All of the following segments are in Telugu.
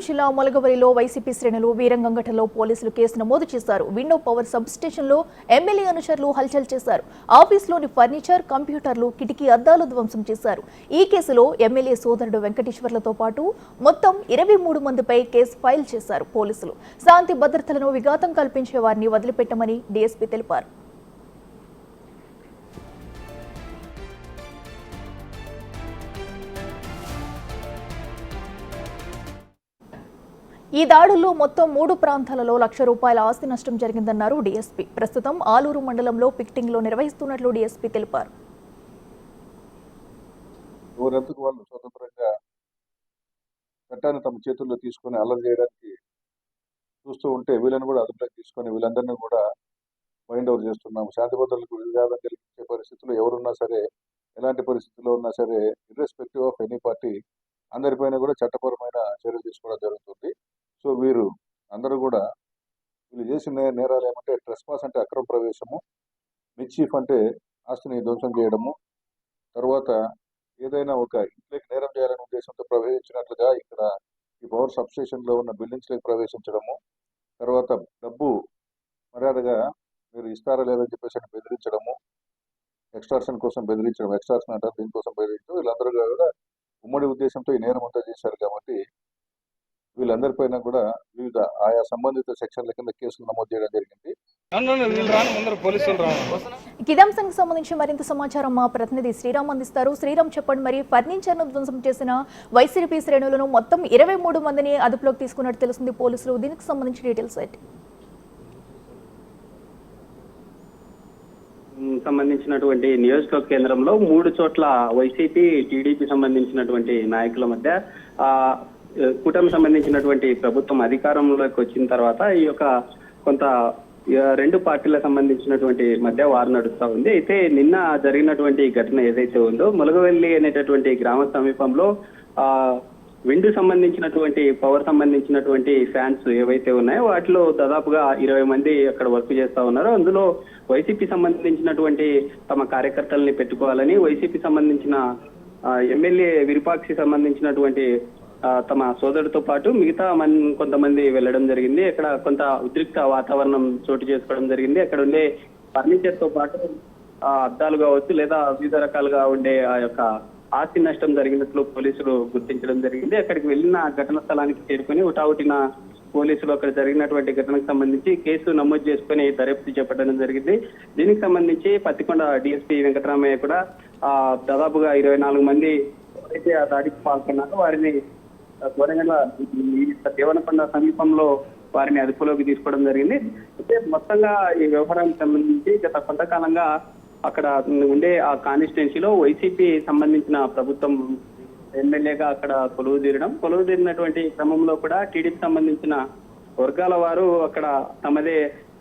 జిల్లా మొలగవలిలో వైసీపీ శ్రేణులు వీరంగం ఘటనలో పోలీసులు కేసు నమోదు చేశారు. విండో పవర్ సబ్ స్టేషన్లో ఎమ్మెల్యే అనుచరులు హల్చల్ చేశారు. ఆఫీసులోని ఫర్నిచర్, కంప్యూటర్లు, కిటికీ అద్దాలు ధ్వంసం చేశారు. ఈ కేసులో ఎమ్మెల్యే సోదరుడు వెంకటేశ్వర్లతో పాటు మొత్తం 23 మందిపై కేసు ఫైల్ చేశారు పోలీసులు. శాంతి భద్రతలను విఘాతం కల్పించే వారిని వదిలిపెట్టమని డీఎస్పీ తెలిపారు. ఈ దాడుల్లో మొత్తం 3 ప్రాంతాలలో ₹1,00,000 ఆస్తి నష్టం జరిగిందన్నారు డీఎస్పీ. ప్రస్తుతం ఆలూరు మండలంలో పిక్టింగ్లో నిర్వహిస్తున్నట్లు డీఎస్పీ తెలిపారు. ఎవరెందుకు వాళ్ళు స్వతంత్రంగా చట్టాన్ని తమ చేతుల్లో తీసుకొని అల్లరి చేయడానికి చూస్తూ ఉంటే వీళ్ళని కూడా అదుపులోకి తీసుకొని వీళ్ళందరినీ కూడా వైండ్ ఓవర్ చేస్తున్నాము. శాంతి భద్రతలకు విఘాతం కలిగించే పరిస్థితుల్లో ఎవరున్నా సరే, ఎలాంటి పరిస్థితుల్లో ఉన్నా సరే, ఇర్రెస్పెక్టివ్ ఆఫ్ ఎనీ పార్టీ అందరిపైన కూడా చట్టపరమైన చర్యలు తీసుకోవడం జరుగుతుంది. సో వీరు అందరూ కూడా వీళ్ళు చేసిన నేరాలు ఏమంటే ట్రెస్పాస్ అంటే అక్రమ ప్రవేశము, మిస్చీఫ్ అంటే ఆస్తిని ధ్వంసం చేయడము, తర్వాత ఏదైనా ఒక ఇంట్లోకి నేరం చేయాలనే ఉద్దేశంతో ప్రవేశించినట్లుగా ఇక్కడ ఈ పవర్ సబ్ స్టేషన్లో ఉన్న బిల్డింగ్స్లోకి ప్రవేశించడము, తర్వాత డబ్బు మర్యాదగా మీరు ఇస్తారా లేదని చెప్పేసి బెదిరించడము, ఎక్స్ట్రాక్షన్ కోసం బెదిరించడం, ఎక్స్ట్రాక్షన్ అంటారు, దీనికోసం బెదిరించడం, వీళ్ళందరూ కూడా ఉమ్మడి ఉద్దేశంతో ఈ నేరం అంతా చేశారు. కాబట్టి వీళ్ళందరిపైన కూడా వివిధ ఆయా సంబంధిత సెక్షన్ల కింద కేసులు నమోదు చేయడం జరిగింది. ఇదంశానికి సంబంధించి మరింత సమాచారం మా ప్రతినిధి శ్రీరామ్ అందిస్తారు. శ్రీరామ్, చెప్పండి, మరి ఫర్నిచర్ ను ధ్వంసం చేసిన వైసీపీ శ్రేణులను మొత్తం 23 మందిని అదుపులోకి తీసుకున్నట్టు తెలుస్తుంది పోలీసులు. దీనికి సంబంధించి డీటెయిల్స్ ఏంటి? సంబంధించినటువంటి నియోజకవర్గ కేంద్రంలో 3 చోట్ల వైసీపీ, టీడీపీ సంబంధించినటువంటి నాయకుల మధ్య కూటమి సంబంధించినటువంటి ప్రభుత్వం అధికారంలోకి వచ్చిన తర్వాత ఈ యొక్క కొంత 2 పార్టీలకు సంబంధించినటువంటి మధ్య వారు నడుస్తూ ఉంది. అయితే నిన్న జరిగినటువంటి ఘటన ఏదైతే ఉందో, మొలగవెల్లి అనేటటువంటి గ్రామ సమీపంలో విండ్ సంబంధించినటువంటి పవర్ సంబంధించినటువంటి ఫ్యాన్స్ ఏవైతే ఉన్నాయో వాటిలో దాదాపుగా 20 మంది అక్కడ వర్క్ చేస్తా ఉన్నారు. అందులో వైసీపీ సంబంధించినటువంటి తమ కార్యకర్తల్ని పెట్టుకోవాలని వైసీపీ సంబంధించిన ఎమ్మెల్యే విరూపాక్షి సంబంధించినటువంటి తమ సోదరుడితో పాటు మిగతా కొంతమంది వెళ్ళడం జరిగింది. అక్కడ కొంత ఉద్రిక్త వాతావరణం చోటు చేసుకోవడం జరిగింది. అక్కడ ఉండే ఫర్నిచర్ తో పాటు అద్దాలు కావచ్చు లేదా వివిధ రకాలుగా ఉండే ఆ యొక్క ఆస్తి నష్టం జరిగినట్లు పోలీసులు గుర్తించడం జరిగింది. అక్కడికి వెళ్ళిన ఘటన స్థలానికి చేరుకుని హుటాహుటిన పోలీసులు అక్కడ జరిగినటువంటి ఘటనకు సంబంధించి కేసు నమోదు చేసుకుని దర్యాప్తు చేపట్టడం జరిగింది. దీనికి సంబంధించి పత్తికొండ డీఎస్పీ వెంకటరామయ్య కూడా దాదాపుగా 24 మంది అయితే ఆ దాడికి పాల్గొన్నారో వారిని గోనెగండ్ల దేవనకొండ సమీపంలో వారిని అదుపులోకి తీసుకోవడం జరిగింది. అయితే మొత్తంగా ఈ వ్యవహారానికి సంబంధించి గత కొంతకాలంగా అక్కడ ఉండే ఆ కాన్స్టిట్యున్సీలో వైసీపీ సంబంధించిన ప్రభుత్వం ఎమ్మెల్యేగా అక్కడ కొలువు తీరినటువంటి క్రమంలో కూడా టీడీపీ సంబంధించిన వర్గాల వారు అక్కడ తమదే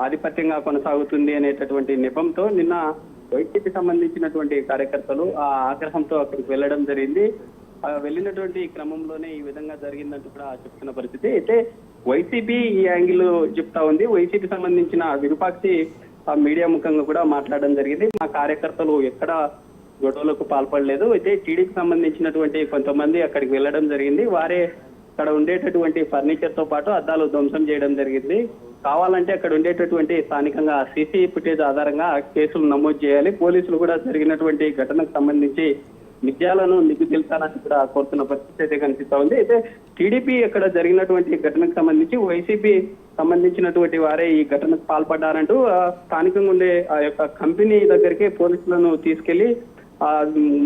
ఆధిపత్యంగా కొనసాగుతుంది అనేటటువంటి నెపంతో నిన్న వైసీపీ సంబంధించినటువంటి కార్యకర్తలు ఆ ఆగ్రహంతో అక్కడికి వెళ్ళడం జరిగింది. వెళ్ళినటువంటి క్రమంలోనే ఈ విధంగా జరిగిందంటూ కూడా చెప్తున్న పరిస్థితి. అయితే వైసీపీ ఈ యాంగిల్ చెప్తా ఉంది. వైసీపీ సంబంధించిన విరూపాక్షి మీడియా ముఖంగా కూడా మాట్లాడడం జరిగింది. మా కార్యకర్తలు ఎక్కడ గొడవలకు పాల్పడలేదు. అయితే టీడీపీ సంబంధించినటువంటి కొంతమంది అక్కడికి వెళ్ళడం జరిగింది. వారే అక్కడ ఉండేటటువంటి ఫర్నిచర్ తో పాటు అద్దాలు ధ్వంసం చేయడం జరిగింది. కావాలంటే అక్కడ ఉండేటటువంటి స్థానికంగా సీసీ ఫుటేజ్ ఆధారంగా కేసులు నమోదు చేయాలి. పోలీసులు కూడా జరిగినటువంటి ఘటనకు సంబంధించి నిజాలను నిగ్గు తెలుసాలని కూడా కోరుతున్న పరిస్థితి అయితే కనిపిస్తా ఉంది. అయితే టీడీపీ అక్కడ జరిగినటువంటి ఘటనకు సంబంధించి వైసీపీ సంబంధించినటువంటి వారే ఈ ఘటనకు పాల్పడ్డారంటూ స్థానికంగా ఉండే ఆ యొక్క కంపెనీ దగ్గరికి పోలీసులను తీసుకెళ్లి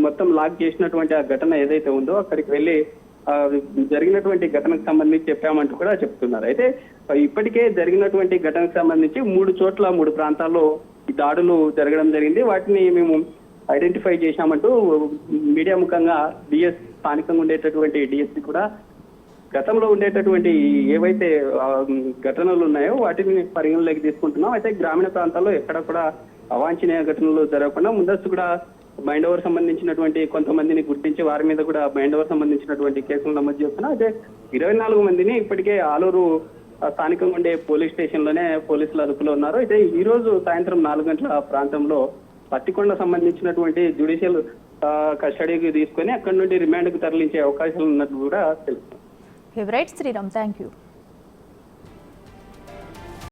మొత్తం లాక్ చేసినటువంటి ఆ ఘటన ఏదైతే ఉందో అక్కడికి వెళ్ళి జరిగినటువంటి ఘటనకు సంబంధించి చెప్పామంటూ కూడా చెప్తున్నారు. అయితే ఇప్పటికే జరిగినటువంటి ఘటనకు సంబంధించి 3 చోట్ల 3 ప్రాంతాల్లో ఈ దాడులు జరగడం జరిగింది. వాటిని మేము ఐడెంటిఫై చేశామంటూ మీడియా ముఖంగా స్థానికంగా ఉండేటటువంటి డిఎస్పీ కూడా గతంలో ఉండేటటువంటి ఏవైతే ఘటనలు ఉన్నాయో వాటిని పరిగణలోకి తీసుకుంటున్నాం. అయితే గ్రామీణ ప్రాంతాల్లో ఎక్కడ కూడా అవాంఛనీయ ఘటనలు జరగకుండా ముందస్తు కూడా మైండ్ ఓవర్ సంబంధించినటువంటి కొంతమందిని గుర్తించి వారి మీద కూడా మైండ్ ఓవర్ సంబంధించినటువంటి కేసులు నమోదు చేస్తున్నాం. అయితే 24 మందిని ఇప్పటికే ఆలూరు స్థానికంగా ఉండే పోలీస్ స్టేషన్ లోనే పోలీసులు అదుపులో ఉన్నారు. అయితే ఈ రోజు సాయంత్రం 4 గంటల ప్రాంతంలో పత్తికొండ సంబంధించినటువంటి జ్యుడిషియల్ కస్టడీకి తీసుకొని అక్కడి నుండి రిమాండ్ కు తరలించే అవకాశాలు ఉన్నట్లు కూడా తెలుస్తుంది. Okay right Sriram, thank you.